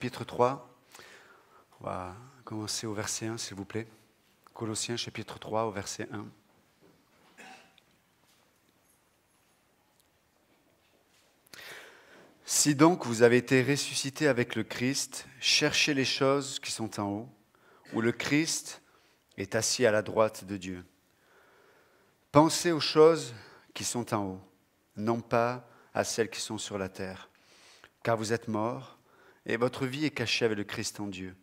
chapitre 3. On va commencer au verset 1, s'il vous plaît. Colossiens, chapitre 3, au verset 1. Si donc vous avez été ressuscités avec le Christ, cherchez les choses qui sont en haut, où le Christ est assis à la droite de Dieu. Pensez aux choses qui sont en haut, non pas à celles qui sont sur la terre, car vous êtes morts et votre vie est cachée avec le Christ en Dieu.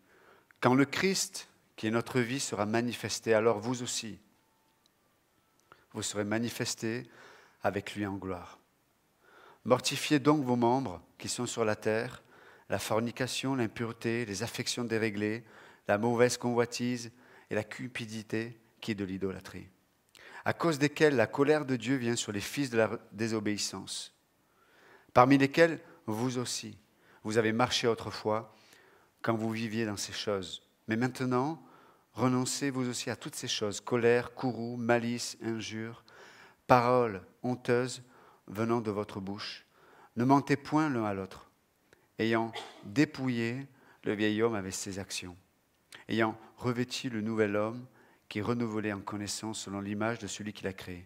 Quand le Christ, qui est notre vie, sera manifesté, alors vous aussi, vous serez manifestés avec lui en gloire. Mortifiez donc vos membres qui sont sur la terre, la fornication, l'impureté, les affections déréglées, la mauvaise convoitise et la cupidité qui est de l'idolâtrie, à cause desquelles la colère de Dieu vient sur les fils de la désobéissance, parmi lesquels vous aussi, vous avez marché autrefois quand vous viviez dans ces choses. Mais maintenant, renoncez vous aussi à toutes ces choses, colère, courroux, malice, injure, paroles honteuses venant de votre bouche. Ne mentez point l'un à l'autre, ayant dépouillé le vieil homme avec ses actions, ayant revêtu le nouvel homme qui est renouvelé en connaissance selon l'image de celui qui l'a créé,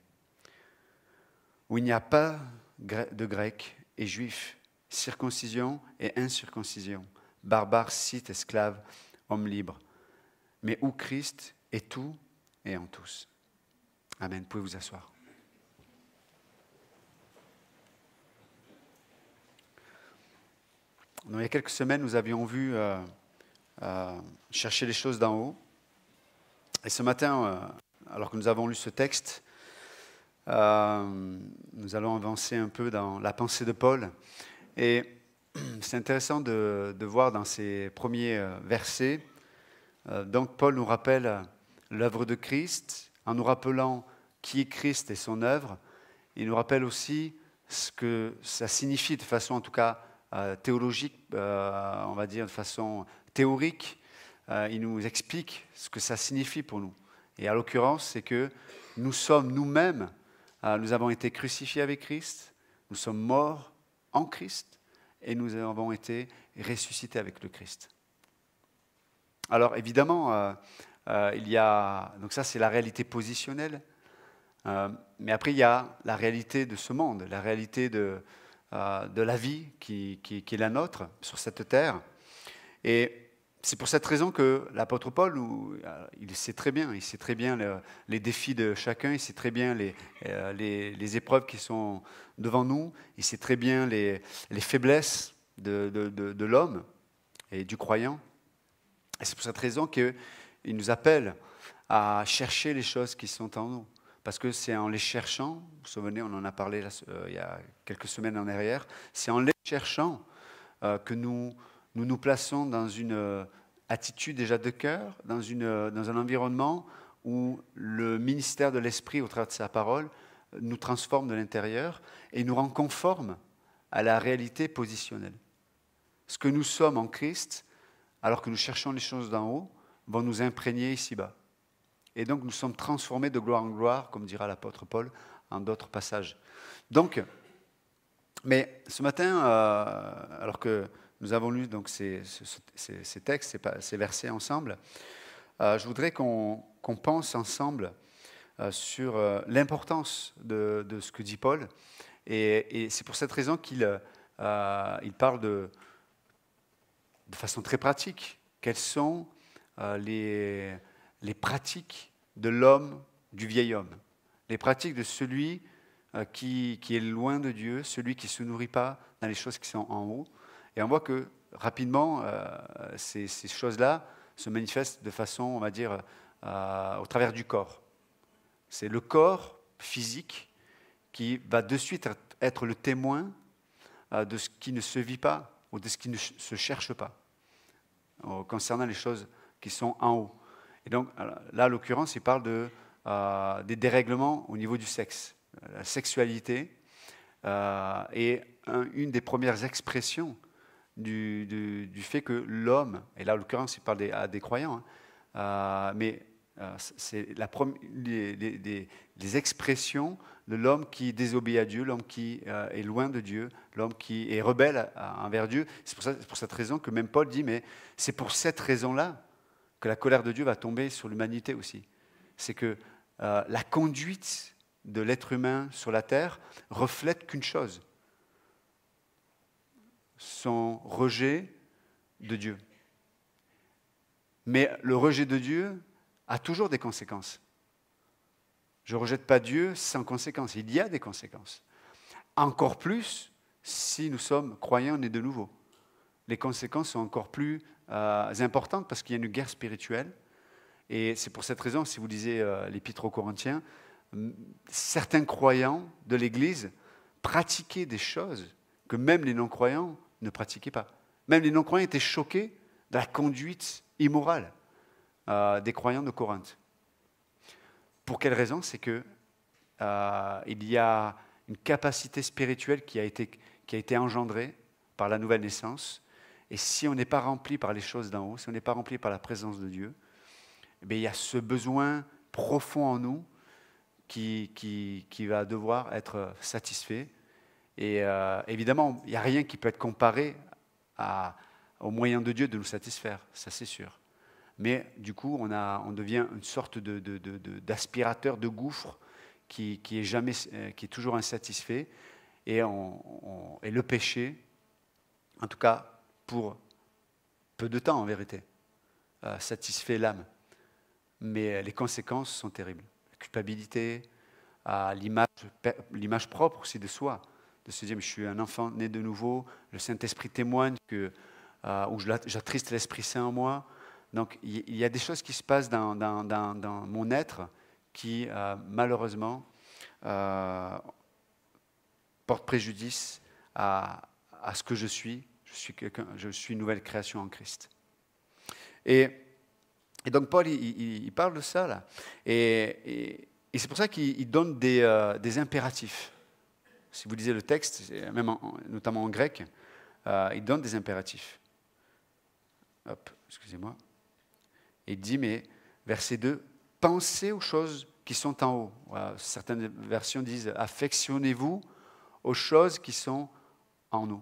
où il n'y a pas de grec et juif, circoncision et incirconcision, barbare, scythe, esclave, homme libre, mais où Christ est tout et en tous. Amen. Vous pouvez vous asseoir. Donc, il y a quelques semaines, nous avions vu chercher les choses d'en haut. Et ce matin, alors que nous avons lu ce texte, nous allons avancer un peu dans la pensée de Paul. Et c'est intéressant de voir dans ces premiers versets, donc Paul nous rappelle l'œuvre de Christ, en nous rappelant qui est Christ et son œuvre. Il nous rappelle aussi ce que ça signifie de façon en tout cas théologique, on va dire de façon théorique. Il nous explique ce que ça signifie pour nous. Et à l'occurrence, c'est que nous sommes nous-mêmes, nous avons été crucifiés avec Christ, nous sommes morts en Christ et nous avons été ressuscités avec le Christ. Alors évidemment, il y a, donc ça c'est la réalité positionnelle, mais après il y a la réalité de ce monde, la réalité de la vie qui est la nôtre sur cette terre. Et c'est pour cette raison que l'apôtre Paul, il sait très bien les défis de chacun, il sait très bien les épreuves qui sont devant nous, il sait très bien les faiblesses de l'homme et du croyant. Et c'est pour cette raison qu'il nous appelle à chercher les choses qui sont en nous. Parce que c'est en les cherchant, vous vous souvenez, on en a parlé il y a quelques semaines en arrière, c'est en les cherchant que nous nous plaçons dans une attitude déjà de cœur, dans un environnement où le ministère de l'Esprit, au travers de sa parole, nous transforme de l'intérieur et nous rend conformes à la réalité positionnelle. Ce que nous sommes en Christ, alors que nous cherchons les choses d'en haut, vont nous imprégner ici-bas. Et donc nous sommes transformés de gloire en gloire, comme dira l'apôtre Paul en d'autres passages. Donc, mais ce matin, alors que nous avons lu donc ces textes, ces versets ensemble, je voudrais qu'on pense ensemble sur l'importance de ce que dit Paul. Et c'est pour cette raison qu'il parle de façon très pratique. Quelles sont les pratiques de l'homme, du vieil homme, les pratiques de celui qui est loin de Dieu, celui qui ne se nourrit pas dans les choses qui sont en haut. Et on voit que rapidement, ces choses-là se manifestent de façon, on va dire, au travers du corps. C'est le corps physique qui va de suite être le témoin de ce qui ne se vit pas ou de ce qui ne se cherche pas concernant les choses qui sont en haut. Et donc là, en l'occurrence, il parle des dérèglements au niveau du sexe. La sexualité est une des premières expressions du fait que l'homme, et là en l'occurrence il parle à des croyants, mais C'est les expressions de l'homme qui désobéit à Dieu, l'homme qui est loin de Dieu, l'homme qui est rebelle envers Dieu. C'est pour cette raison que même Paul dit, mais c'est pour cette raison-là que la colère de Dieu va tomber sur l'humanité aussi. C'est que la conduite de l'être humain sur la terre reflète qu'une chose, son rejet de Dieu. Mais le rejet de Dieu a toujours des conséquences. Je ne rejette pas Dieu sans conséquences. Il y a des conséquences. Encore plus si nous sommes croyants nés de nouveau. Les conséquences sont encore plus importantes parce qu'il y a une guerre spirituelle. Et c'est pour cette raison, si vous lisez l'Épître aux Corinthiens, certains croyants de l'Église pratiquaient des choses que même les non-croyants ne pratiquaient pas. Même les non-croyants étaient choqués de la conduite immorale des croyants de Corinthe. Pour quelle raison? C'est que il y a une capacité spirituelle qui a été engendrée par la nouvelle naissance. Et si on n'est pas rempli par les choses d'en haut, si on n'est pas rempli par la présence de Dieu, eh bien, il y a ce besoin profond en nous qui va devoir être satisfait. Et évidemment, il n'y a rien qui peut être comparé aux moyens de Dieu de nous satisfaire, ça c'est sûr. Mais du coup, on devient une sorte d'aspirateur de gouffre qui est toujours insatisfait. Et le péché, en tout cas pour peu de temps en vérité, satisfait l'âme. Mais les conséquences sont terribles. La culpabilité, l'image propre aussi de soi, de se dire, mais je suis un enfant né de nouveau, le Saint-Esprit témoigne où j'attriste l'Esprit Saint en moi. Donc, il y a des choses qui se passent dans mon être qui, malheureusement, portent préjudice à ce que je suis. Je suis une nouvelle création en Christ. Et donc, Paul, il parle de ça, là. Et c'est pour ça qu'il donne des impératifs. Si vous lisez le texte, notamment en grec, il donne des impératifs. Hop, excusez-moi. Il dit, mais verset 2, pensez aux choses qui sont en haut. Voilà, certaines versions disent, affectionnez-vous aux choses qui sont en nous.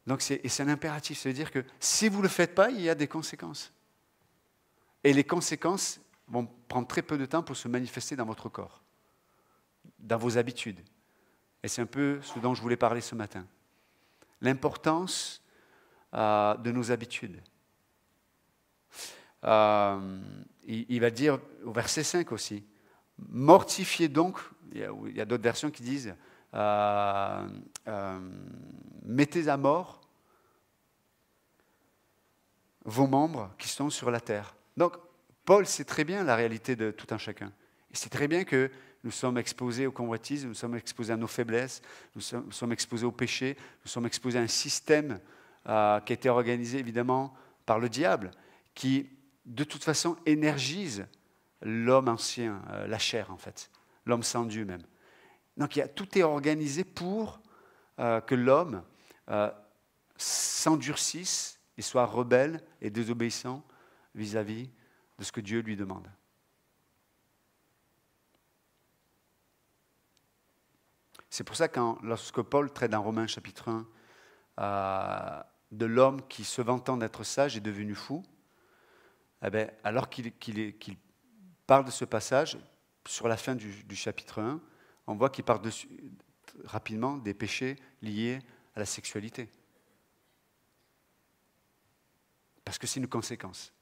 Donc c'est un impératif, ça veut dire que si vous ne le faites pas, il y a des conséquences. Et les conséquences vont prendre très peu de temps pour se manifester dans votre corps, dans vos habitudes. Et c'est un peu ce dont je voulais parler ce matin. L'importance de nos habitudes. Il va dire au verset 5 aussi, mortifiez donc, il y a d'autres versions qui disent, mettez à mort vos membres qui sont sur la terre. Donc, Paul sait très bien la réalité de tout un chacun. Il sait très bien que nous sommes exposés aux convoitises, nous sommes exposés à nos faiblesses, nous sommes exposés au péché, nous sommes exposés à un système qui a été organisé évidemment par le diable, qui de toute façon énergise l'homme ancien, la chair en fait, l'homme sans Dieu même. Donc tout est organisé pour que l'homme s'endurcisse et soit rebelle et désobéissant vis-à-vis de ce que Dieu lui demande. C'est pour ça que lorsque Paul traite dans Romains chapitre 1 de l'homme qui, se vantant d'être sage, est devenu fou, eh bien, alors qu'il parle de ce passage, sur la fin du chapitre 1, on voit qu'il parle rapidement des péchés liés à la sexualité. Parce que c'est une conséquence.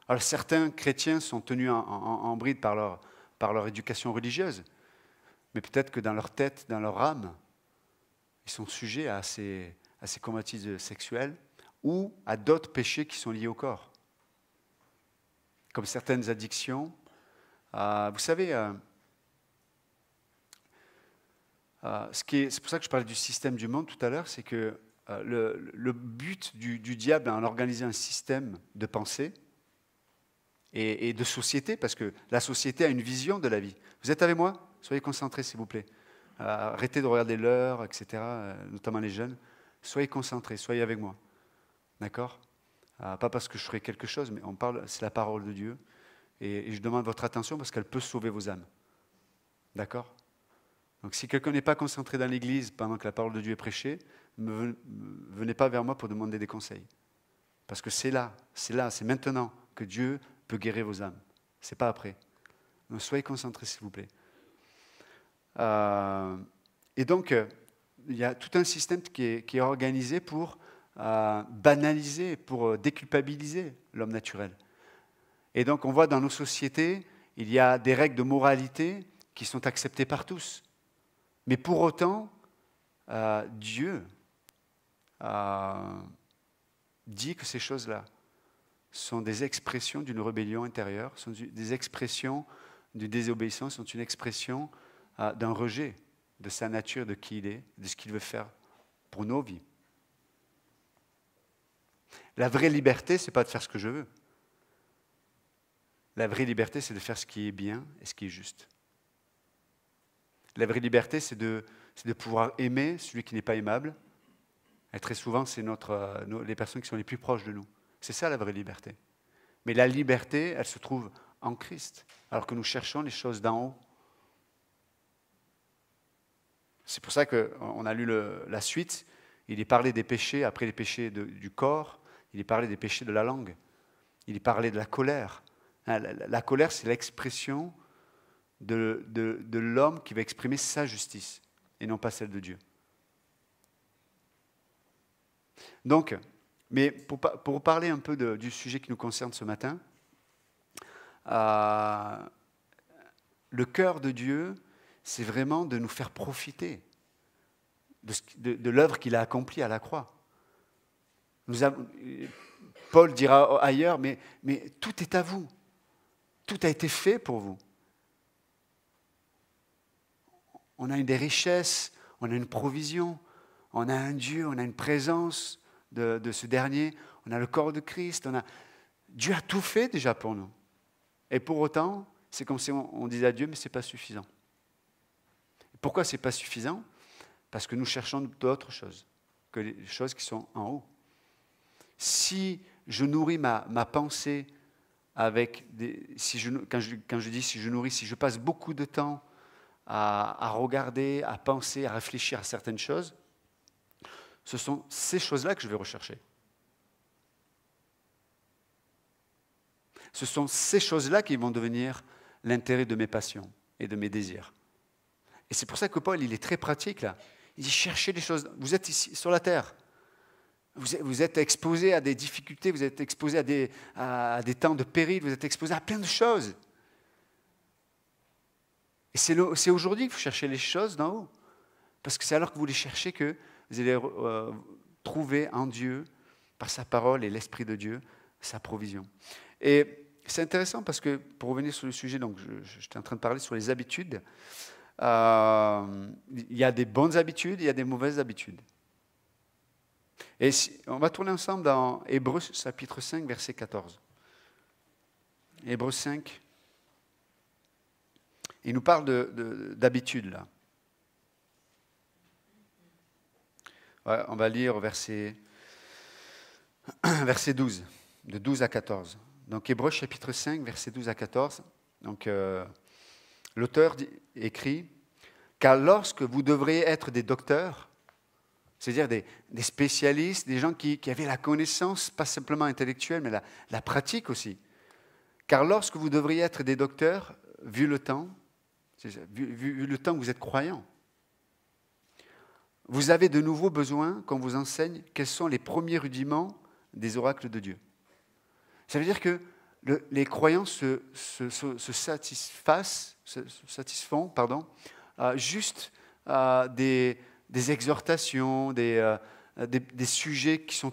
Alors certains chrétiens sont tenus en bride par leur éducation religieuse, mais peut-être que dans leur tête, dans leur âme, ils sont sujets à ces convoitises sexuelles ou à d'autres péchés qui sont liés au corps. Comme certaines addictions. Vous savez, c'est pour ça que je parlais du système du monde tout à l'heure, c'est que le but du diable en organisant un système de pensée et de société, parce que la société a une vision de la vie. Vous êtes avec moi? Soyez concentrés, s'il vous plaît. Arrêtez de regarder l'heure, etc., notamment les jeunes. Soyez concentrés, soyez avec moi. D'accord? Pas parce que je ferai quelque chose, mais c'est la parole de Dieu. Et je demande votre attention parce qu'elle peut sauver vos âmes. D'accord? Donc si quelqu'un n'est pas concentré dans l'église pendant que la parole de Dieu est prêchée, venez pas vers moi pour demander des conseils. Parce que c'est maintenant que Dieu peut guérir vos âmes. C'est pas après. Donc soyez concentrés, s'il vous plaît. Et donc, il y a tout un système qui est organisé pour banaliser, pour déculpabiliser l'homme naturel. Et donc, on voit dans nos sociétés, il y a des règles de moralité qui sont acceptées par tous. Mais pour autant, Dieu dit que ces choses-là sont des expressions d'une rébellion intérieure, sont des expressions d'une désobéissance, sont une expression d'un rejet de sa nature, de qui il est, de ce qu'il veut faire pour nos vies. La vraie liberté, ce n'est pas de faire ce que je veux. La vraie liberté, c'est de faire ce qui est bien et ce qui est juste. La vraie liberté, c'est de pouvoir aimer celui qui n'est pas aimable. Et très souvent, c'est les personnes qui sont les plus proches de nous. C'est ça la vraie liberté. Mais la liberté, elle se trouve en Christ, alors que nous cherchons les choses d'en haut. C'est pour ça qu'on a lu la suite. Il est parlé des péchés, après les péchés du corps, il est parlé des péchés de la langue. Il est parlé de la colère. La colère, c'est l'expression de l'homme qui va exprimer sa justice et non pas celle de Dieu. Donc, mais pour parler un peu du sujet qui nous concerne ce matin, le cœur de Dieu, c'est vraiment de nous faire profiter de l'œuvre qu'il a accomplie à la croix. Paul dira ailleurs, mais tout est à vous. Tout a été fait pour vous. On a des richesses, on a une provision, on a un Dieu, on a une présence de ce dernier, on a le corps de Christ, Dieu a tout fait déjà pour nous. Et pour autant, c'est comme si on disait à Dieu, mais ce n'est pas suffisant. Pourquoi ce n'est pas suffisant? Parce que nous cherchons d'autres choses, que les choses qui sont en haut. Si je nourris ma pensée avec quand je dis si je nourris, si je passe beaucoup de temps à regarder, à penser, à réfléchir à certaines choses, ce sont ces choses-là que je vais rechercher. Ce sont ces choses-là qui vont devenir l'intérêt de mes passions et de mes désirs. Et c'est pour ça que Paul, il est très pratique là. Il dit cherchez les choses. Vous êtes ici sur la terre. Vous êtes exposé à des difficultés, vous êtes exposé à des temps de péril, vous êtes exposé à plein de choses. Et c'est aujourd'hui que vous cherchez les choses d'en haut. Parce que c'est alors que vous les cherchez que vous allez trouver en Dieu, par sa parole et l'Esprit de Dieu, sa provision. Et c'est intéressant parce que, pour revenir sur le sujet, donc j'étais en train de parler sur les habitudes. Il y a des bonnes habitudes, il y a des mauvaises habitudes. Et on va tourner ensemble dans Hébreux chapitre 5, verset 14. Hébreux 5. Il nous parle d'habitude là. Ouais, on va lire verset 12, de 12 à 14. Donc Hébreux chapitre 5, verset 12 à 14. Donc l'auteur écrit « Car lorsque vous devriez être des docteurs, c'est-à-dire des spécialistes, des gens qui avaient la connaissance, pas simplement intellectuelle, mais la pratique aussi. Car lorsque vous devriez être des docteurs, vu le temps que vous êtes croyants, vous avez de nouveau besoin qu'on vous enseigne quels sont les premiers rudiments des oracles de Dieu. Ça veut dire que les croyants se satisfont juste des exhortations, des sujets qui sont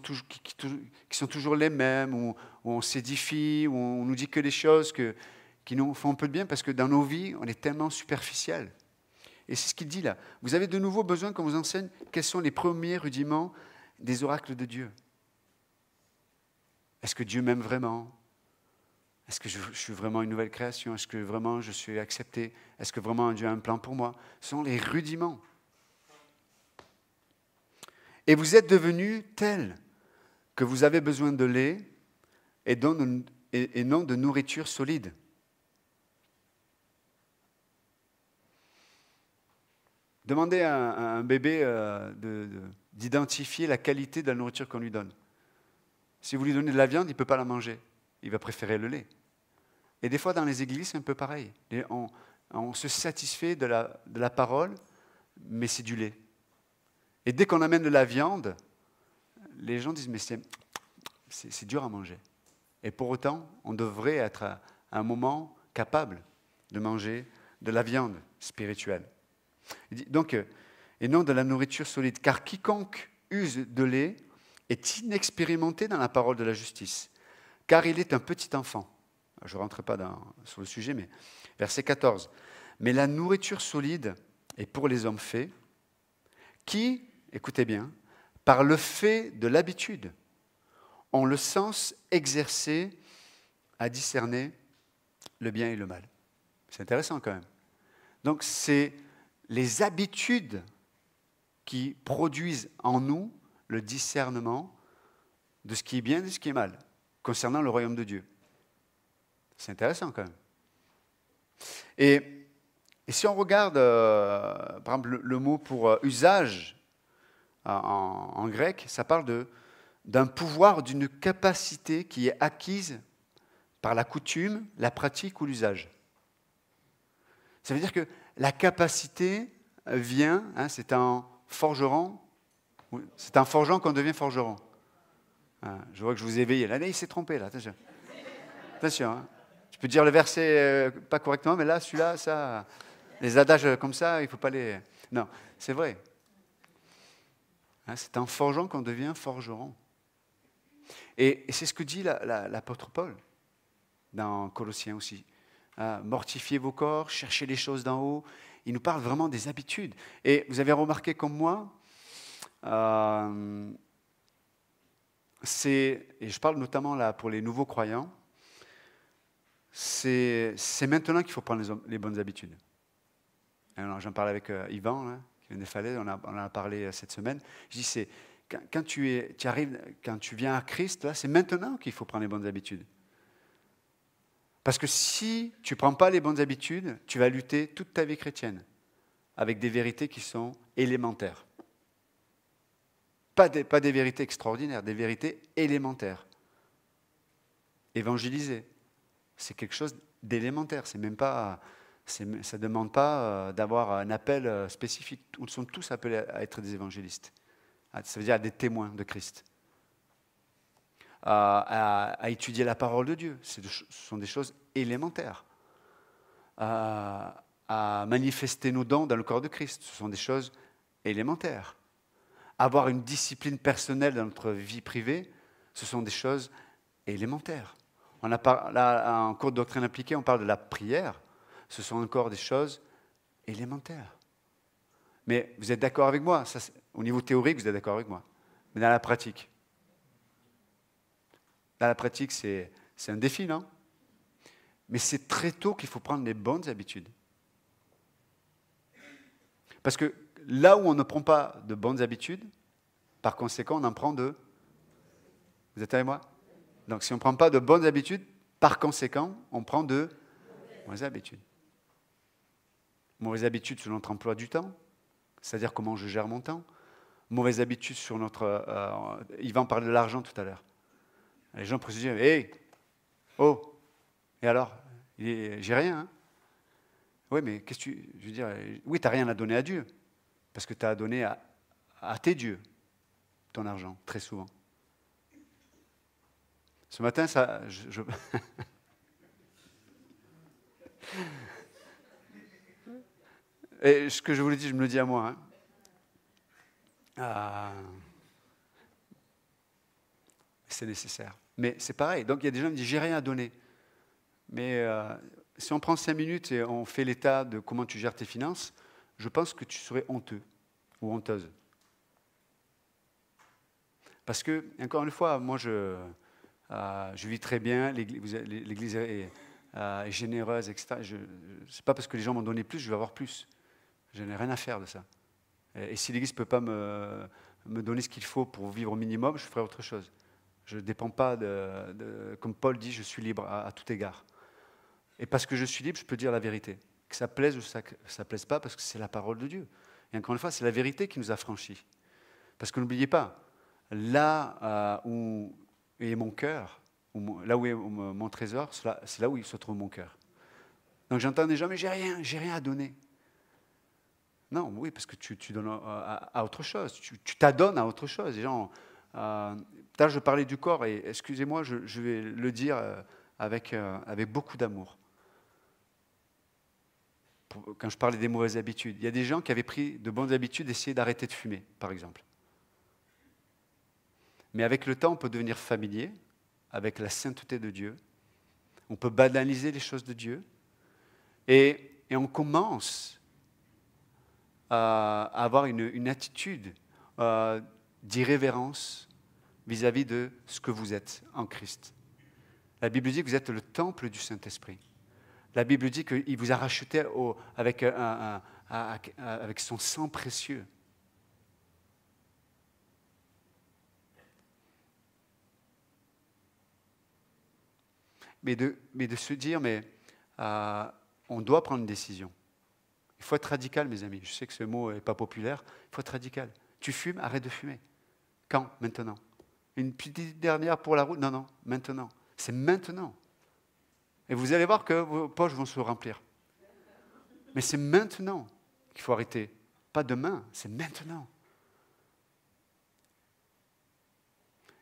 toujours les mêmes, où on s'édifie, où on nous dit que des choses qui nous font un peu de bien, parce que dans nos vies, on est tellement superficiel. Et c'est ce qu'il dit là. Vous avez de nouveau besoin qu'on vous enseigne quels sont les premiers rudiments des oracles de Dieu. Est-ce que Dieu m'aime vraiment? Est-ce que je suis vraiment une nouvelle création? Est-ce que vraiment je suis accepté? Est-ce que vraiment Dieu a un plan pour moi? Ce sont les rudiments. Et vous êtes devenus tels que vous avez besoin de lait et non de nourriture solide. Demandez à un bébé d'identifier la qualité de la nourriture qu'on lui donne. Si vous lui donnez de la viande, il ne peut pas la manger. Il va préférer le lait. Et des fois, dans les églises, c'est un peu pareil. On se satisfait de la parole, mais c'est du lait. Et dès qu'on amène de la viande, les gens disent, mais c'est dur à manger. Et pour autant, on devrait être à un moment capable de manger de la viande spirituelle. Donc, et non de la nourriture solide. Car quiconque use de lait est inexpérimenté dans la parole de la justice, car il est un petit enfant. Je ne rentre pas sur le sujet, mais verset 14. Mais la nourriture solide est pour les hommes faits, qui, écoutez bien, par le fait de l'habitude, ont le sens exercé à discerner le bien et le mal. C'est intéressant quand même. Donc c'est les habitudes qui produisent en nous le discernement de ce qui est bien et de ce qui est mal, concernant le royaume de Dieu. C'est intéressant quand même. Et si on regarde, par exemple, le mot pour usage en grec, ça parle d'un pouvoir, d'une capacité qui est acquise par la coutume, la pratique ou l'usage. Ça veut dire que la capacité vient, c'est un forgeron qu'on devient forgeron. Je vois que je vous ai éveillé. Là, il s'est trompé, là, attention. Attention, hein. Je peux dire le verset pas correctement, mais là, celui-là, ça, les adages comme ça, il ne faut pas les... Non, c'est vrai. C'est en forgeant qu'on devient forgeron. Et c'est ce que dit l'apôtre Paul dans Colossiens aussi. Mortifiez vos corps, cherchez les choses d'en haut. Il nous parle vraiment des habitudes. Et vous avez remarqué comme moi, et je parle notamment là pour les nouveaux croyants, c'est maintenant qu'il faut prendre les bonnes habitudes. J'en parlais avec Yvan, là, qui vient des Falaises, on en a parlé cette semaine. Je dis, quand tu viens à Christ, là, c'est maintenant qu'il faut prendre les bonnes habitudes. Parce que si tu ne prends pas les bonnes habitudes, tu vas lutter toute ta vie chrétienne avec des vérités qui sont élémentaires. Pas des vérités extraordinaires, des vérités élémentaires. Évangéliser, c'est quelque chose d'élémentaire. Ça ne demande pas d'avoir un appel spécifique. Nous sommes tous appelés à être des évangélistes. Ça veut dire des témoins de Christ. À étudier la parole de Dieu, ce sont des choses élémentaires. À manifester nos dons dans le corps de Christ, ce sont des choses élémentaires. Avoir une discipline personnelle dans notre vie privée, ce sont des choses élémentaires. Là, en cours de doctrine appliquée, on parle de la prière, ce sont encore des choses élémentaires. Mais vous êtes d'accord avec moi, ça, au niveau théorique, vous êtes d'accord avec moi. Mais dans la pratique, c'est un défi, non? Mais c'est très tôt qu'il faut prendre les bonnes habitudes. Parce que là où on ne prend pas de bonnes habitudes, par conséquent, on en prend de... Vous êtes avec moi? Donc si on ne prend pas de bonnes habitudes, par conséquent, on prend de mauvaises habitudes. Mauvaises habitudes sur notre emploi du temps, c'est-à-dire comment je gère mon temps. Mauvaises habitudes sur notre... Yvan parlait de l'argent tout à l'heure. Les gens pourraient se dire, hey, oh, et alors, j'ai rien. Hein? Oui, mais qu'est-ce que je veux dire, oui, tu n'as rien à donner à Dieu, parce que tu as donné à tes dieux ton argent, très souvent. Ce matin, ça, Et ce que je vous le dis, je me le dis à moi. C'est nécessaire. Mais c'est pareil. Donc il y a des gens qui me disent, j'ai rien à donner. Mais si on prend 5 minutes et on fait l'état de comment tu gères tes finances, je pense que tu serais honteux ou honteuse. Parce que, encore une fois, moi je vis très bien, l'Église est généreuse, etc. Ce n'est pas parce que les gens m'ont donné plus, je vais avoir plus. Je n'ai rien à faire de ça. Et si l'Église ne peut pas me donner ce qu'il faut pour vivre au minimum, je ferai autre chose. Je ne dépends pas comme Paul dit, je suis libre à tout égard. Et parce que je suis libre, je peux dire la vérité. Que ça plaise ou ça ne plaise pas, parce que c'est la parole de Dieu. Et encore une fois, c'est la vérité qui nous a franchis. Parce que n'oubliez pas, là où est mon cœur, là où est mon trésor, c'est là où il se trouve mon cœur. Donc j'entends des gens, mais j'ai rien à donner. Non, oui, parce que tu donnes à autre chose. Tu t'adonnes à autre chose. Les gens, là, je parlais du corps, et excusez-moi, je vais le dire avec beaucoup d'amour. Quand je parlais des mauvaises habitudes, il y a des gens qui avaient pris de bonnes habitudes d'essayer d'arrêter de fumer, par exemple. Mais avec le temps, on peut devenir familier avec la sainteté de Dieu. On peut banaliser les choses de Dieu. Et on commence à avoir une attitude d'irrévérence vis-à-vis de ce que vous êtes en Christ. La Bible dit que vous êtes le temple du Saint-Esprit. La Bible dit qu'il vous a racheté avec son sang précieux. Mais de se dire, on doit prendre une décision. Il faut être radical, mes amis. Je sais que ce mot n'est pas populaire. Il faut être radical. Tu fumes, arrête de fumer. Quand? Maintenant. Une petite dernière pour la route? Non, maintenant. C'est maintenant. Et vous allez voir que vos poches vont se remplir. Mais c'est maintenant qu'il faut arrêter. Pas demain, c'est maintenant.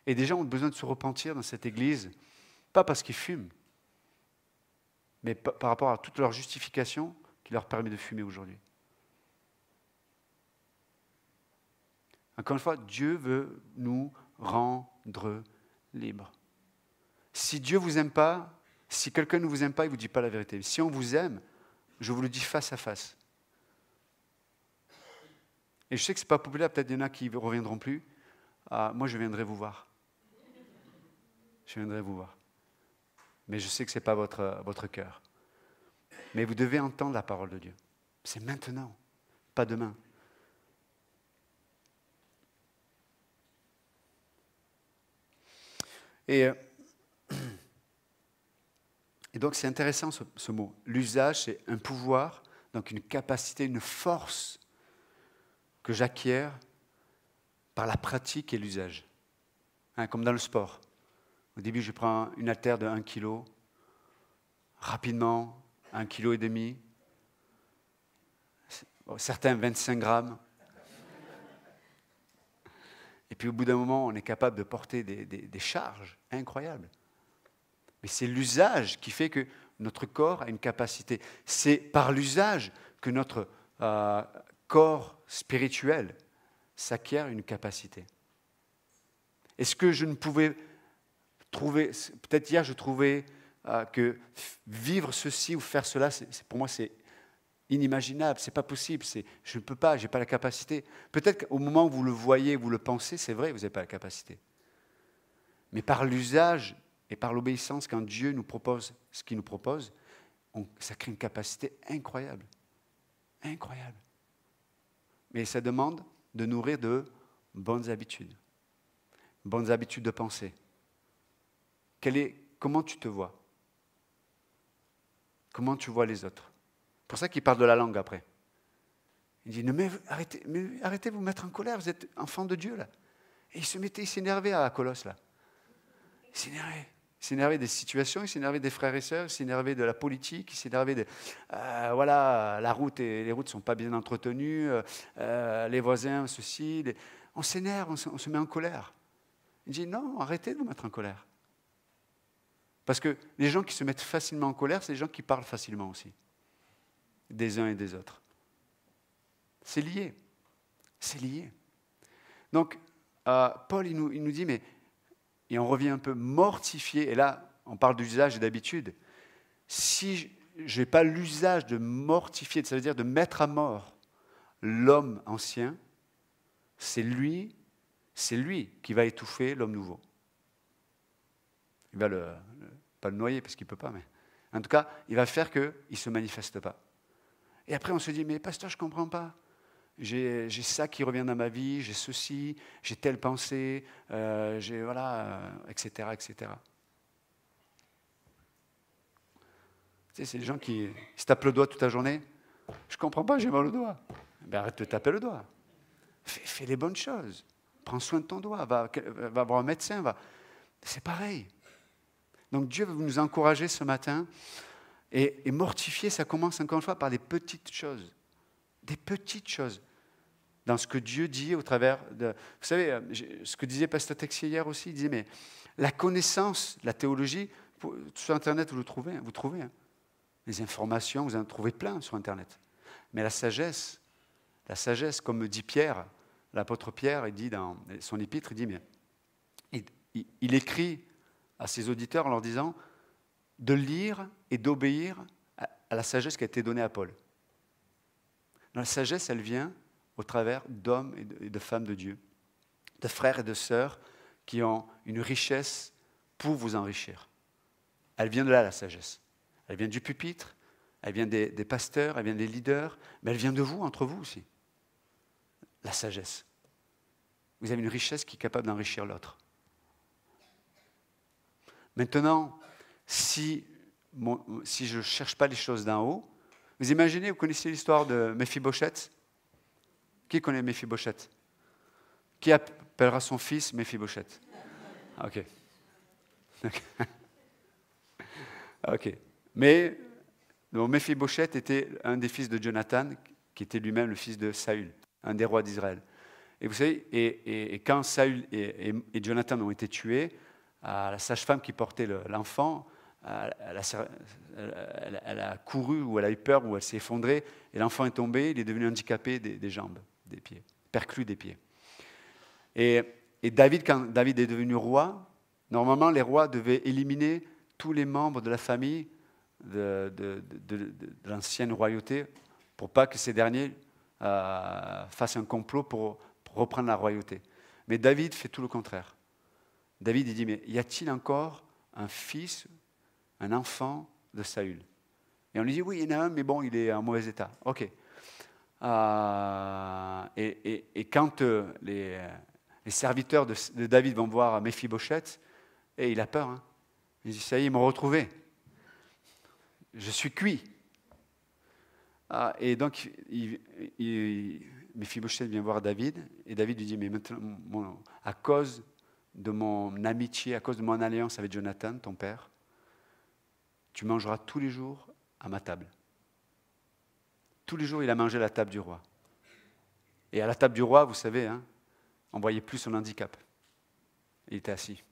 Et des gens ont besoin de se repentir dans cette église, pas parce qu'ils fument, mais par rapport à toute leur justification qui leur permet de fumer aujourd'hui. Encore une fois, Dieu veut nous rendre libres. Si Dieu ne vous aime pas, si quelqu'un ne vous aime pas, il ne vous dit pas la vérité. Si on vous aime, je vous le dis face à face. Et je sais que ce n'est pas populaire, peut-être il y en a qui ne reviendront plus. Moi, je viendrai vous voir. Je viendrai vous voir. Mais je sais que ce n'est pas votre cœur. Mais vous devez entendre la parole de Dieu. C'est maintenant, pas demain. Et donc c'est intéressant ce mot. L'usage, c'est un pouvoir, donc une capacité, une force que j'acquiers par la pratique et l'usage. Comme dans le sport. Au début, je prends une haltère de 1 kg. Rapidement, 1,5 kg. Certains 25 grammes. Et puis au bout d'un moment, on est capable de porter des charges incroyables. Mais c'est l'usage qui fait que notre corps a une capacité. C'est par l'usage que notre corps spirituel s'acquiert une capacité. Est-ce que je ne pouvais trouver, peut-être hier je trouvais que vivre ceci ou faire cela, pour moi c'est inimaginable, c'est pas possible, je ne peux pas, je n'ai pas la capacité. Peut-être qu'au moment où vous le voyez, vous le pensez, c'est vrai, vous n'avez pas la capacité. Mais par l'usage et par l'obéissance, quand Dieu nous propose ce qu'il nous propose, ça crée une capacité incroyable. Incroyable. Mais ça demande de nourrir de bonnes habitudes. Bonnes habitudes de pensée. Comment tu te vois? Comment tu vois les autres? C'est pour ça qu'il parle de la langue après. Il dit, mais arrêtez de vous mettre en colère, vous êtes enfant de Dieu là. Et il s'énervait à Colosse là. Il s'énervait des situations, il s'énervait des frères et sœurs, il s'énervait de la politique, il s'énervait de... voilà, les routes ne sont pas bien entretenues, les voisins, ceci... On s'énerve, on se met en colère. Il dit, non, arrêtez de vous mettre en colère. Parce que les gens qui se mettent facilement en colère, c'est les gens qui parlent facilement aussi. Des uns et des autres. C'est lié. C'est lié. Donc, Paul, il nous dit, et on revient un peu mortifié, et là, on parle d'usage et d'habitude. Si je n'ai pas l'usage de mortifier, ça veut dire de mettre à mort l'homme ancien, c'est lui qui va étouffer l'homme nouveau. Il va pas le noyer parce qu'il ne peut pas, mais en tout cas, il va faire qu'il ne se manifeste pas. Et après, on se dit, mais pasteur, je ne comprends pas. j'ai ça qui revient dans ma vie, j'ai ceci, j'ai telle pensée, etc., etc. Tu sais, c'est les gens qui se tapent le doigt toute la journée. Je comprends pas, j'ai mal au doigt. Ben, arrête de te taper le doigt. Fais les bonnes choses. Prends soin de ton doigt. Va voir un médecin. C'est pareil. Donc Dieu veut nous encourager ce matin. Et mortifier, ça commence encore une fois par des petites choses. Des petites choses. Dans ce que Dieu dit au travers de... Vous savez, ce que disait Pasteur Texier hier aussi, il disait, mais la connaissance, la théologie, sur Internet, vous trouvez. Hein. Les informations, vous en trouvez plein sur Internet. Mais la sagesse, comme dit Pierre, l'apôtre Pierre, il dit dans son épître, il dit, mais il écrit à ses auditeurs en leur disant de lire et d'obéir à la sagesse qui a été donnée à Paul. La sagesse, elle vient au travers d'hommes et de femmes de Dieu, de frères et de sœurs qui ont une richesse pour vous enrichir. Elle vient de là, la sagesse. Elle vient du pupitre, elle vient des pasteurs, elle vient des leaders, mais elle vient de vous, entre vous aussi. La sagesse. Vous avez une richesse qui est capable d'enrichir l'autre. Maintenant, si je ne cherche pas les choses d'en haut, vous imaginez, vous connaissez l'histoire de Méphibosheth? Qui connaît Méphibosheth? Qui appellera son fils Méphibosheth? Ok. Ok. Mais Méphibosheth était un des fils de Jonathan, qui était lui-même le fils de Saül, un des rois d'Israël. Et vous savez, et quand Saül et Jonathan ont été tués, la sage-femme qui portait l'enfant, elle a couru, ou elle a eu peur, ou elle s'est effondrée, et l'enfant est tombé, il est devenu handicapé des jambes, des pieds, perclus des pieds. Et David, quand David est devenu roi, normalement les rois devaient éliminer tous les membres de la famille de l'ancienne royauté pour pas que ces derniers fassent un complot pour reprendre la royauté. Mais David fait tout le contraire. David il dit, mais y a-t-il encore un fils, un enfant de Saül? Et on lui dit, oui, il y en a un, mais bon, il est en mauvais état. Ok. Et quand les serviteurs de David vont voir Méphibosheth, et il a peur. Hein. Il dit, ça y est, ils m'ont retrouvé. Je suis cuit. Et donc, Méphibosheth vient voir David, et David lui dit, mais maintenant, à cause de mon amitié, à cause de mon alliance avec Jonathan, ton père, tu mangeras tous les jours à ma table. Tous les jours, il a mangé à la table du roi. Et à la table du roi, vous savez, hein, on ne voyait plus son handicap. Il était assis.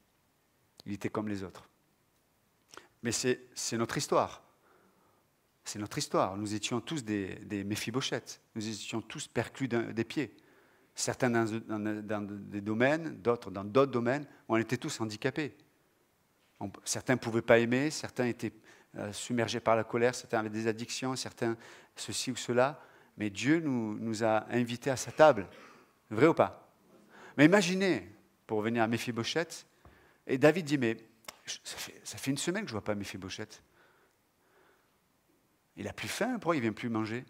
Il était comme les autres. Mais c'est notre histoire. C'est notre histoire. Nous étions tous des Méphibosheth. Nous étions tous perclus des pieds. Certains dans des domaines, d'autres dans d'autres domaines, on était tous handicapés. Certains ne pouvaient pas aimer, certains étaient submergés par la colère, certains avaient des addictions, certains ceci ou cela. Mais Dieu nous a invités à sa table. Vrai ou pas? Mais imaginez, pour revenir à Méphibosheth, et David dit, mais ça fait une semaine que je ne vois pas Méphibosheth. Il n'a plus faim, pourquoi il ne vient plus manger?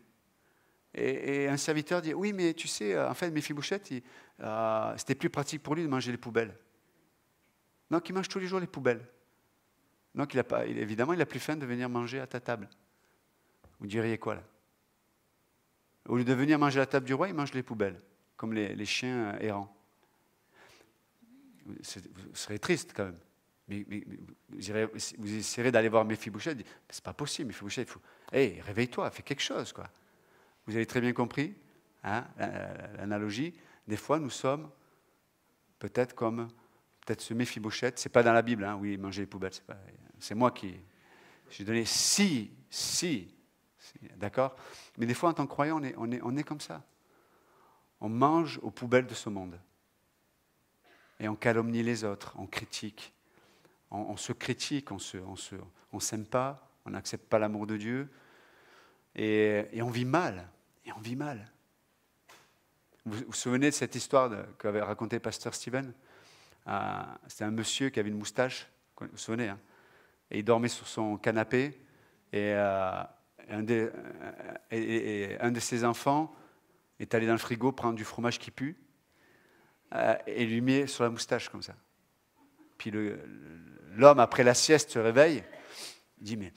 Et un serviteur dit, oui, mais tu sais, en fait, Méphibosheth, c'était plus pratique pour lui de manger les poubelles. Donc, il mange tous les jours les poubelles. Donc, évidemment, il n'a plus faim de venir manger à ta table. Vous diriez quoi, là? Au lieu de venir manger à la table du roi, il mange les poubelles, comme les chiens errants. Vous serez triste, quand même. Mais vous essayerez d'aller voir Méphibosheth, c'est pas possible, Méphibosheth, réveille-toi, fais quelque chose, quoi. Vous avez très bien compris, hein, l'analogie. Des fois, nous sommes peut-être comme ce Méphibosheth. C'est pas dans la Bible, hein, oui, manger les poubelles. C'est moi qui j'ai donné si, d'accord. Mais des fois, en tant que croyant, on est comme ça. On mange aux poubelles de ce monde et on calomnie les autres, on critique. On se critique, on s'aime pas, on n'accepte pas l'amour de Dieu, et on vit mal. Et on vit mal. Vous vous souvenez de cette histoire qu'avait raconté Pasteur Steven? C'était un monsieur qui avait une moustache, vous vous souvenez, hein, et il dormait sur son canapé, et un de ses enfants est allé dans le frigo prendre du fromage qui pue et lui met sur la moustache comme ça. Puis l'homme, après la sieste, se réveille. Il dit, mais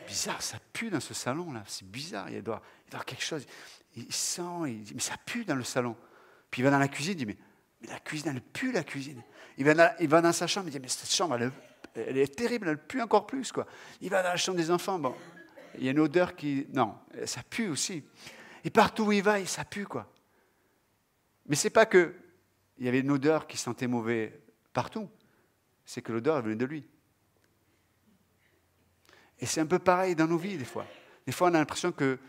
bizarre, ça pue dans ce salon-là. C'est bizarre, il doit y avoir quelque chose. Il sent, il dit, mais ça pue dans le salon. Puis il va dans la cuisine, il dit, mais la cuisine, elle pue, la cuisine. Il va dans sa chambre, il dit, mais cette chambre, elle est terrible, elle pue encore plus, quoi. Il va dans la chambre des enfants, bon, il y a une odeur qui... Non, ça pue aussi. Et partout où il va, ça pue, quoi. Mais c'est pas que il y avait une odeur qui sentait mauvais partout, c'est que l'odeur venait de lui. Et c'est un peu pareil dans nos vies, des fois. Des fois, on a l'impression que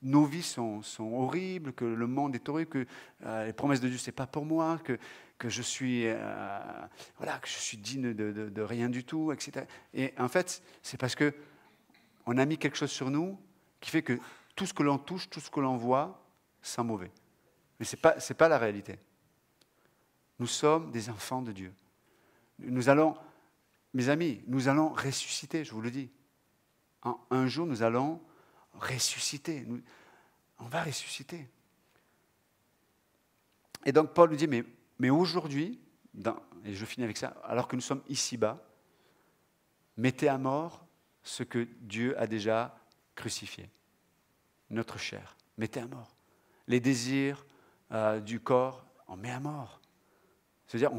nos vies sont horribles, que le monde est horrible, que les promesses de Dieu, ce n'est pas pour moi, que je suis digne de rien du tout, etc. Et en fait, c'est parce qu'on a mis quelque chose sur nous qui fait que tout ce que l'on touche, tout ce que l'on voit, sent mauvais. Mais ce n'est pas la réalité. Nous sommes des enfants de Dieu. Nous allons, mes amis, nous allons ressusciter, je vous le dis. Un jour, nous allons ressusciter. On va ressusciter. Et donc, Paul nous dit, mais aujourd'hui, et je finis avec ça, alors que nous sommes ici-bas, mettez à mort ce que Dieu a déjà crucifié. Notre chair, mettez à mort. Les désirs du corps, on met à mort. C'est-à-dire,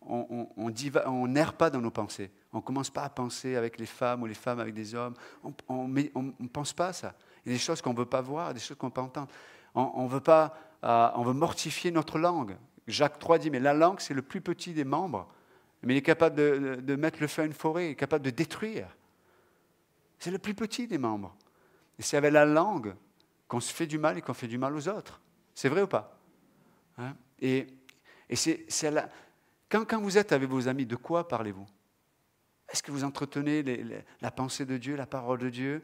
on n'erre pas dans nos pensées. On ne commence pas à penser avec les femmes ou les femmes avec des hommes. On ne pense pas à ça. Il y a des choses qu'on ne veut pas voir, des choses qu'on ne veut pas entendre. On veut mortifier notre langue. Jacques III dit, mais la langue, c'est le plus petit des membres. Mais il est capable de mettre le feu à une forêt, il est capable de détruire. C'est le plus petit des membres. Et c'est avec la langue qu'on se fait du mal et qu'on fait du mal aux autres. C'est vrai ou pas? Hein? Et quand vous êtes avec vos amis, de quoi parlez-vous? Est-ce que vous entretenez la pensée de Dieu, la parole de Dieu?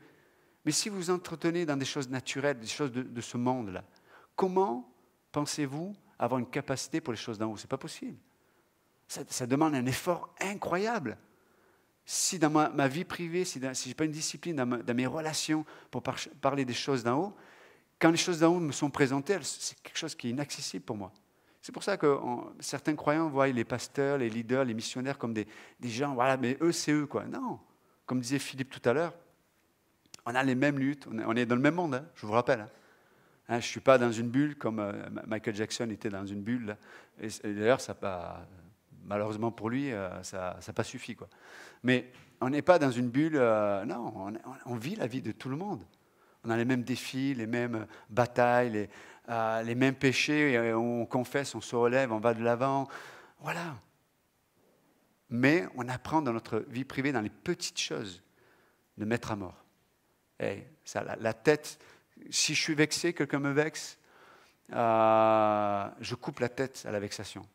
Mais si vous entretenez dans des choses naturelles, des choses de ce monde-là, comment pensez-vous avoir une capacité pour les choses d'en haut? Ce n'est pas possible. Ça demande un effort incroyable. Si dans ma vie privée, si je n'ai pas une discipline dans mes relations pour parler des choses d'en haut, quand les choses d'en haut me sont présentées, c'est quelque chose qui est inaccessible pour moi. C'est pour ça que certains croyants voient les pasteurs, les leaders, les missionnaires comme des gens, voilà, mais eux, c'est eux, quoi. Non, comme disait Philippe tout à l'heure, on a les mêmes luttes, on est dans le même monde, hein, je vous rappelle. Je ne suis pas dans une bulle comme Michael Jackson était dans une bulle. Là. Et d'ailleurs, malheureusement pour lui, ça n'a pas suffi, quoi. Mais on n'est pas dans une bulle, non, on vit la vie de tout le monde. On a les mêmes défis, les mêmes batailles, les mêmes péchés, on confesse, on se relève, on va de l'avant. Voilà. Mais on apprend dans notre vie privée, dans les petites choses, de mettre à mort. Et ça, la tête, si je suis vexé, quelqu'un me vexe, je coupe la tête à la vexation.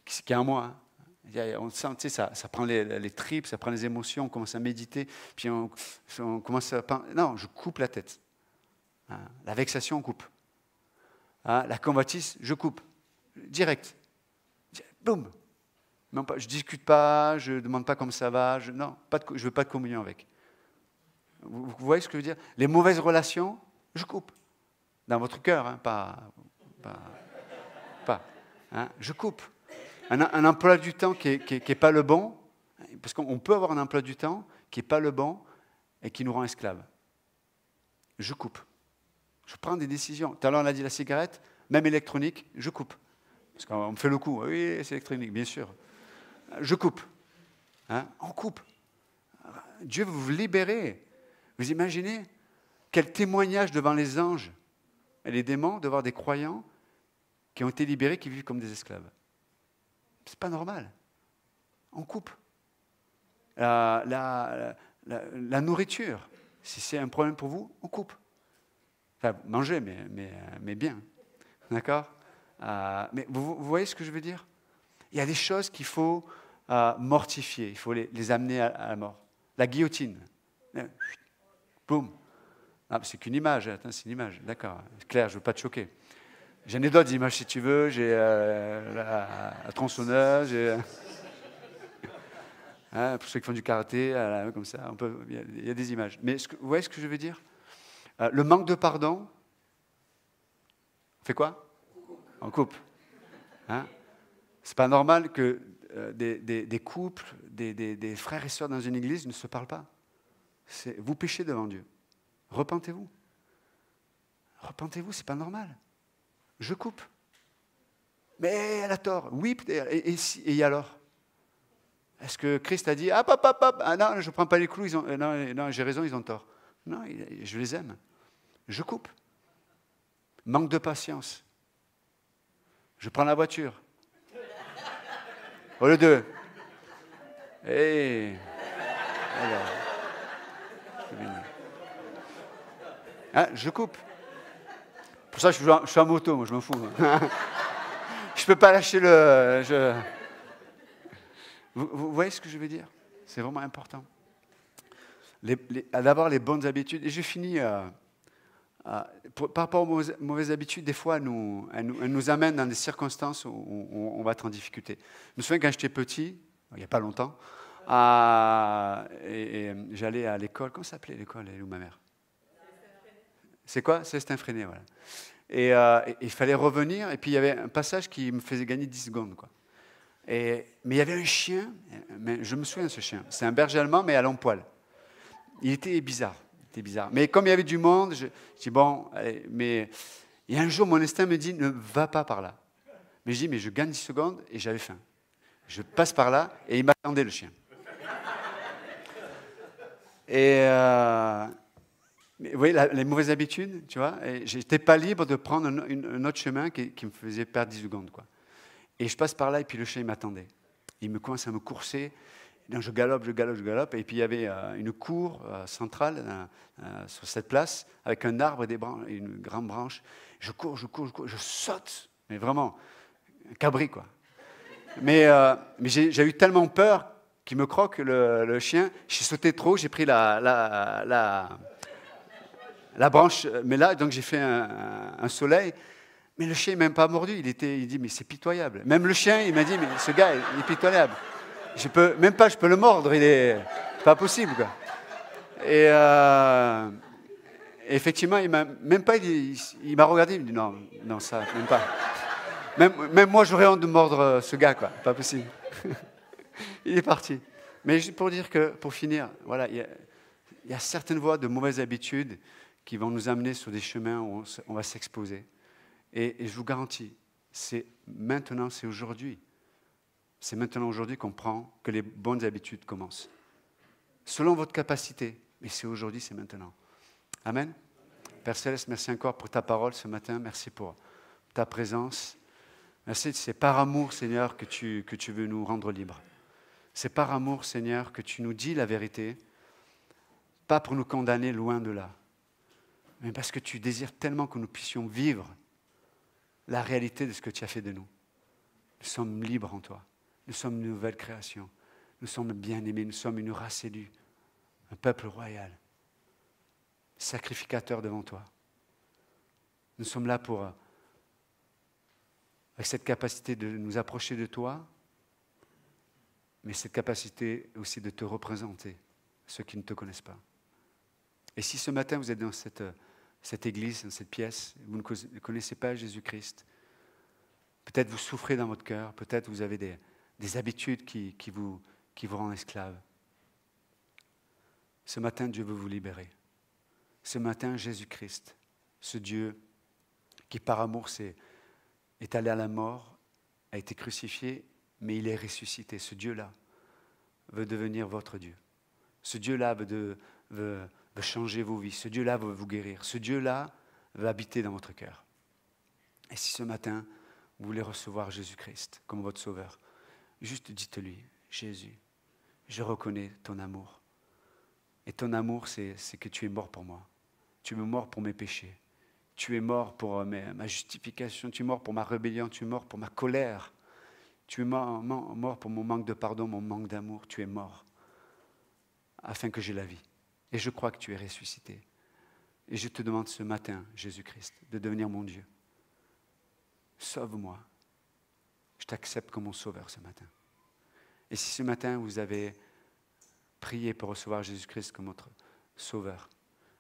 Qui est en moi. Hein. On sent, tu sais, ça prend les tripes, ça prend les émotions, on commence à méditer, puis on commence à... Non, je coupe la tête. Hein. La vexation, on coupe. Hein. La convoitise, je coupe. Direct. Boum. Non, je ne discute pas, je ne demande pas comment ça va, je ne veux pas de communion avec. Vous voyez ce que je veux dire? Les mauvaises relations, je coupe. Dans votre cœur, hein, pas hein, je coupe. Un emploi du temps qui est pas le bon, parce qu'on peut avoir un emploi du temps qui n'est pas le bon et qui nous rend esclaves. Je coupe. Je prends des décisions. Tout à l'heure, on a dit la cigarette, même électronique, je coupe. Parce qu'on me fait le coup. Oui, c'est électronique, bien sûr. Je coupe. Hein, on coupe. Dieu veut vous libérer. Vous imaginez quel témoignage devant les anges et les démons de voir des croyants qui ont été libérés, qui vivent comme des esclaves. C'est pas normal. On coupe. La nourriture, si c'est un problème pour vous, on coupe. Enfin, mangez, mais bien. D'accord? Mais vous voyez ce que je veux dire? Il y a des choses qu'il faut mortifier, il faut les amener à la mort. La guillotine. Boum. Ah, c'est qu'une image, attends, c'est une image. D'accord, Claire, je ne veux pas te choquer. J'en ai d'autres images si tu veux, j'ai la tronçonneuse, hein, pour ceux qui font du karaté, comme ça, il y a des images. Mais vous voyez ce que je veux dire? Le manque de pardon, fait quoi? On coupe. Hein? C'est pas normal que des couples, des frères et sœurs dans une église ne se parlent pas. Vous péchez devant Dieu. Repentez-vous. Repentez-vous, c'est pas normal. Je coupe. Mais elle a tort. Oui, et alors? Est-ce que Christ a dit, ah non, je ne prends pas les clous, non, j'ai raison, ils ont tort. Non, je les aime. Je coupe. Manque de patience. Je prends la voiture. Au lieu de... Alors, je coupe. Pour ça, je suis en moto, moi, je m'en fous. Je ne peux pas lâcher Vous voyez ce que je veux dire? C'est vraiment important. D'abord, les bonnes habitudes. Et je finis... par rapport aux mauvaises habitudes, des fois, elles nous amènent dans des circonstances où on va être en difficulté. Je me souviens quand j'étais petit, il n'y a pas longtemps, et j'allais à l'école. Comment s'appelait l'école où ma mère? C'est quoi? Célestin Freinet, voilà. Et il fallait revenir, et puis il y avait un passage qui me faisait gagner 10 secondes, quoi. Mais il y avait un chien, mais je me souviens de ce chien. C'est un berger allemand, mais à long poil. Il était bizarre. C'était bizarre. Mais comme il y avait du monde, je dis bon, allez, mais il y a un jour, mon instinct me dit ne va pas par là. Mais je dis mais je gagne 10 secondes et j'avais faim. Je passe par là et il m'attendait le chien. Et mais vous voyez, les mauvaises habitudes, tu vois, je n'étais pas libre de prendre un autre chemin qui me faisait perdre 10 secondes, quoi. Et je passe par là et puis le chien il m'attendait. Il me commence à me courser. Donc je galope. Et puis il y avait une cour centrale sur cette place, avec un arbre et une grande branche. Je cours, je saute. Mais vraiment, un cabri, quoi. Mais j'ai eu tellement peur qu'il me croque le chien. J'ai sauté trop, j'ai pris la branche. Mais là, donc j'ai fait un soleil. Mais le chien, il m'a même pas mordu. Il dit, mais c'est pitoyable. Même le chien, il m'a dit, mais ce gars, il est pitoyable. Je peux le mordre, il est pas possible, quoi. Et effectivement, il m'a regardé, il m'a dit non, ça, même pas. Même moi, j'aurais honte de mordre ce gars, quoi. Pas possible. Il est parti. Mais juste pour dire que, pour finir, voilà, il y a certaines voies de mauvaises habitudes qui vont nous amener sur des chemins où on va s'exposer. Et je vous garantis, c'est aujourd'hui. C'est maintenant aujourd'hui qu'on prend, que les bonnes habitudes commencent. Selon votre capacité, mais c'est aujourd'hui, c'est maintenant. Amen. Père Céleste, merci encore pour ta parole ce matin. Merci pour ta présence. Merci, c'est par amour, Seigneur, que tu veux nous rendre libres. C'est par amour, Seigneur, que tu nous dis la vérité, pas pour nous condamner loin de là, mais parce que tu désires tellement que nous puissions vivre la réalité de ce que tu as fait de nous. Nous sommes libres en toi. Nous sommes une nouvelle création. Nous sommes bien-aimés. Nous sommes une race élue. Un peuple royal. Sacrificateur devant toi. Nous sommes là avec cette capacité de nous approcher de toi, mais cette capacité aussi de te représenter, ceux qui ne te connaissent pas. Et si ce matin vous êtes dans cette église, dans cette pièce, vous ne connaissez pas Jésus-Christ, peut-être vous souffrez dans votre cœur, peut-être vous avez des habitudes qui vous rendent esclaves. Ce matin, Dieu veut vous libérer. Ce matin, Jésus-Christ, ce Dieu qui par amour est allé à la mort, a été crucifié, mais il est ressuscité. Ce Dieu-là veut devenir votre Dieu. Ce Dieu-là veut changer vos vies. Ce Dieu-là veut vous guérir. Ce Dieu-là veut habiter dans votre cœur. Et si ce matin, vous voulez recevoir Jésus-Christ comme votre sauveur, juste dites-lui, Jésus, je reconnais ton amour. Et ton amour, c'est que tu es mort pour moi. Tu es mort pour mes péchés. Tu es mort pour ma justification. Tu es mort pour ma rébellion. Tu es mort pour ma colère. Tu es mort pour mon manque de pardon, mon manque d'amour. Tu es mort afin que j'aie la vie. Et je crois que tu es ressuscité. Et je te demande ce matin, Jésus-Christ, de devenir mon Dieu. Sauve-moi. Je t'accepte comme mon sauveur ce matin. Et si ce matin, vous avez prié pour recevoir Jésus-Christ comme votre sauveur,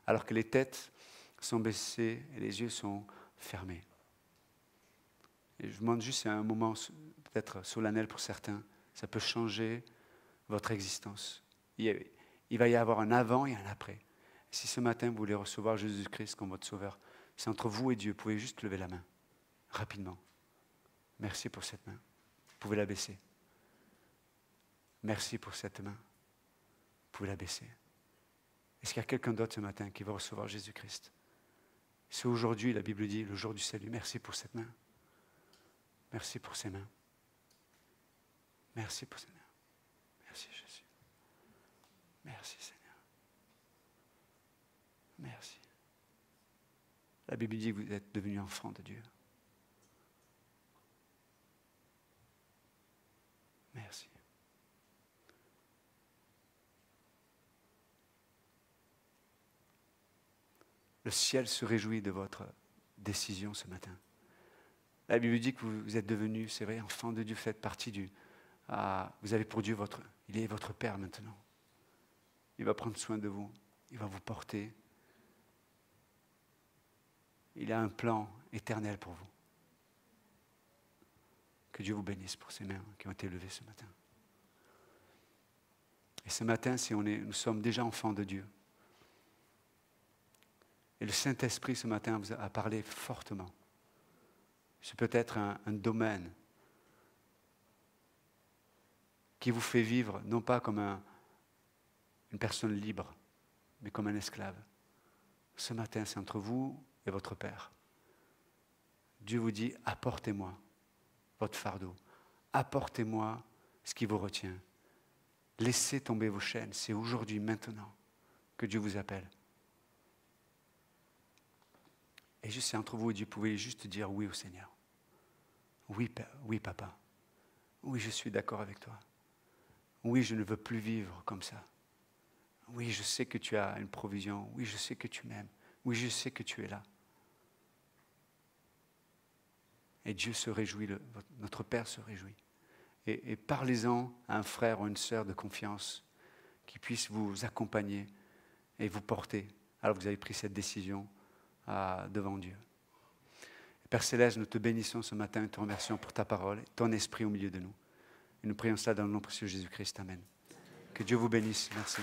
alors que les têtes sont baissées et les yeux sont fermés, Et je vous demande juste, c'est un moment peut-être solennel pour certains, ça peut changer votre existence. Il va y avoir un avant et un après. Et si ce matin vous voulez recevoir Jésus-Christ comme votre sauveur, c'est entre vous et Dieu. Vous pouvez juste lever la main, rapidement. Merci pour cette main. Vous pouvez la baisser. Merci pour cette main. Vous pouvez la baisser. Est-ce qu'il y a quelqu'un d'autre ce matin qui va recevoir Jésus-Christ? C'est aujourd'hui, la Bible dit, le jour du salut. Merci pour cette main. Merci pour ces mains. Merci pour ces mains. Merci Jésus. Merci Seigneur. Merci. La Bible dit que vous êtes devenus enfants de Dieu. Merci. Le ciel se réjouit de votre décision ce matin. La Bible dit que vous êtes devenus, c'est vrai, enfants de Dieu, vous faites partie du... vous avez pour Dieu il est votre Père maintenant. Il va prendre soin de vous. Il va vous porter. Il a un plan éternel pour vous. Que Dieu vous bénisse pour ces mains qui ont été levées ce matin. Et ce matin, nous sommes déjà enfants de Dieu. Et le Saint-Esprit ce matin vous a parlé fortement. C'est peut-être un domaine qui vous fait vivre, non pas comme une personne libre, mais comme un esclave. Ce matin, c'est entre vous et votre Père. Dieu vous dit, apportez-moi votre fardeau. Apportez-moi ce qui vous retient. Laissez tomber vos chaînes. C'est aujourd'hui, maintenant, que Dieu vous appelle. Et juste, c'est entre vous et Dieu, vous pouvez juste dire oui au Seigneur. Oui, oui, papa. Oui, je suis d'accord avec toi. Oui, je ne veux plus vivre comme ça. Oui, je sais que tu as une provision. Oui, je sais que tu m'aimes. Oui, je sais que tu es là. Et Dieu se réjouit, notre Père se réjouit. Et parlez-en à un frère ou une sœur de confiance qui puisse vous accompagner et vous porter alors que vous avez pris cette décision devant Dieu. Père Céleste, nous te bénissons ce matin et te remercions pour ta parole et ton esprit au milieu de nous. Et nous prions cela dans le nom précieux de Jésus-Christ. Amen. Que Dieu vous bénisse. Merci.